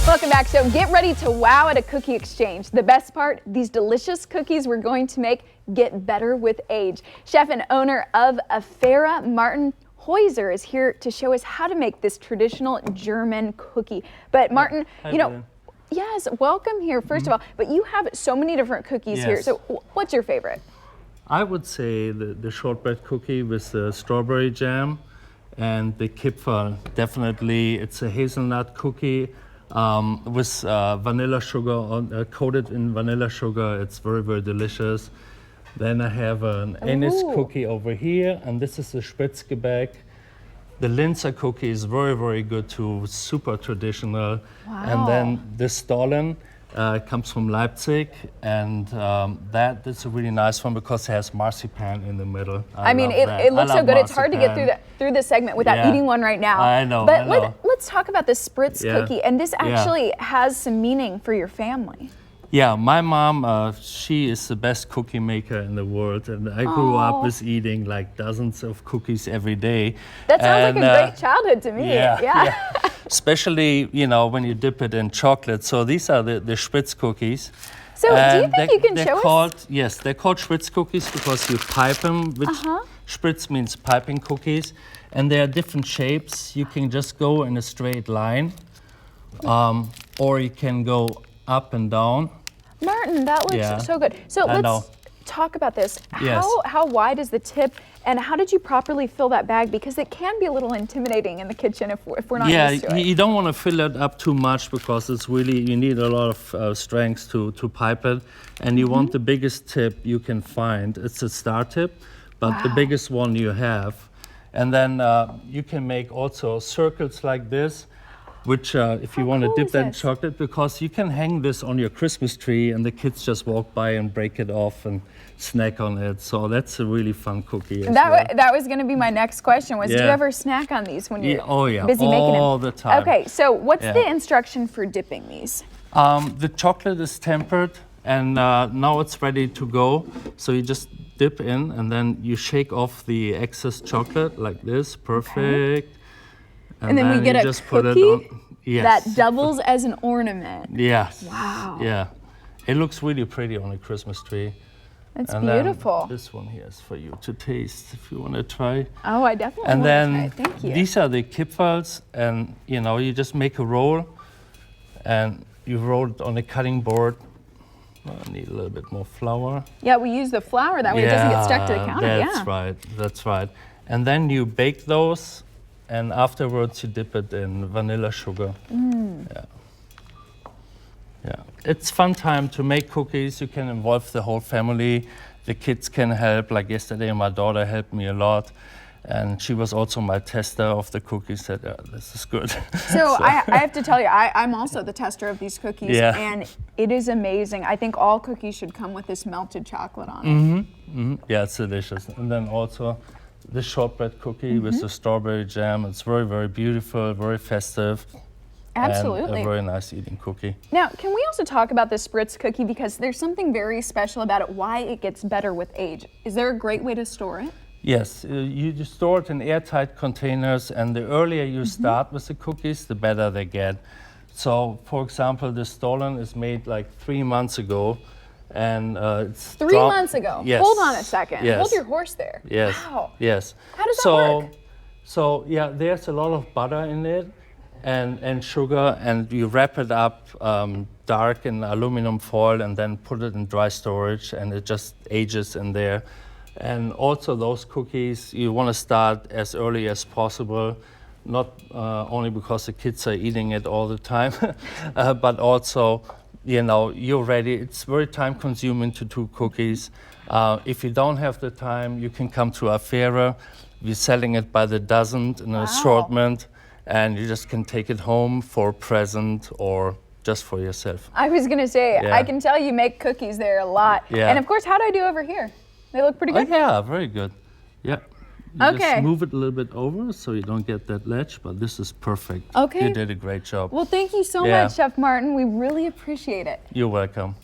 Welcome back. So get ready to wow at a cookie exchange. The best part, these delicious cookies we're going to make get better with age. Chef and owner of Affäre, Martin Heuser, is here to show us how to make this traditional German cookie. But Martin, yes, welcome here, first of all. But you have so many different cookies here. So what's your favorite? I would say the shortbread cookie with the strawberry jam, and the Kipferl. Definitely, it's a hazelnut cookie with vanilla sugar, coated in vanilla sugar. It's very, very delicious. Then I have an anise cookie over here, and this is the Spritzgebäck. The Linzer cookie is very, very good too, super traditional. Wow. And then the Stollen comes from Leipzig, and that is a really nice one because it has marzipan in the middle. I mean, it looks so good. It's hard to get through this segment without eating one right now. I know. But let's talk about the spritz cookie, and this actually has some meaning for your family. Yeah, my mom, she is the best cookie maker in the world, and I grew up with eating like dozens of cookies every day. That sounds like a great childhood to me. Yeah. Especially, you know, when you dip it in chocolate. So these are the spritz cookies. So do you think you can show us? Yes, they're called spritz cookies because you pipe them, which spritz means piping cookies. And there are different shapes. You can just go in a straight line, or you can go up and down. Martin, that looks so good. So let's talk about this. How wide is the tip, and how did you properly fill that bag? Because it can be a little intimidating in the kitchen if we're not used to it. You don't want to fill it up too much because it's really, you need a lot of strength to pipe it. And you want the biggest tip you can find. It's a star tip, but the biggest one you have. And then you can make also circles like this, which if you want to dip that in chocolate, because you can hang this on your Christmas tree and the kids just walk by and break it off and snack on it. So that's a really fun cookie. That was going to be my next question, was do you ever snack on these when you're busy making them? All the time. Okay, so what's the instruction for dipping these? The chocolate is tempered, and now it's ready to go. So you just dip in, and then you shake off the excess chocolate like this. Perfect. And then we get a cookie that doubles as an ornament. Yes. Wow. Yeah. It looks really pretty on a Christmas tree. It's beautiful. Then this one here is for you to taste if you want to try. Oh, I definitely want to try it. Thank you. These are the Kipferls, and you know, you just make a roll, and you roll it on a cutting board. I need a little bit more flour. Yeah, we use the flour that way it doesn't get stuck to the counter. That's right. That's right. And then you bake those, and afterwards you dip it in vanilla sugar. Yeah, it's fun time to make cookies. You can involve the whole family. The kids can help. Like yesterday, my daughter helped me a lot, and she was also my tester of the cookies. Said, "This is good." So I have to tell you, I'm also the tester of these cookies, and it is amazing. I think all cookies should come with this melted chocolate on it. Yeah, it's delicious. And then also the shortbread cookie with the strawberry jam. It's very, very beautiful, very festive. Absolutely. And a very nice eating cookie. Now, can we also talk about the spritz cookie, because there's something very special about it, why it gets better with age. Is there a great way to store it? Yes, you just store it in airtight containers, and the earlier you start with the cookies, the better they get. So, for example, the Stollen is made like 3 months ago, and it's 3 months ago? Yes. Hold on a second. Yes. Hold your horse there. Yes. Wow. Yes. How does that work? So yeah, there's a lot of butter in it, and sugar, and you wrap it up dark in aluminum foil and then put it in dry storage, and it just ages in there. And also those cookies, you want to start as early as possible, not only because the kids are eating it all the time, but also, you know, you're ready. It's very time consuming to do cookies. If you don't have the time, you can come to Affäre. We're selling it by the dozen in an assortment, and you just can take it home for a present or just for yourself. I was going to say, I can tell you make cookies there a lot. Yeah. And of course, how do I do over here? They look pretty good? Oh, yeah, very good. Yeah. You just move it a little bit over so you don't get that ledge, but this is perfect. Okay. You did a great job. Well, thank you so much, Chef Martin. We really appreciate it. You're welcome.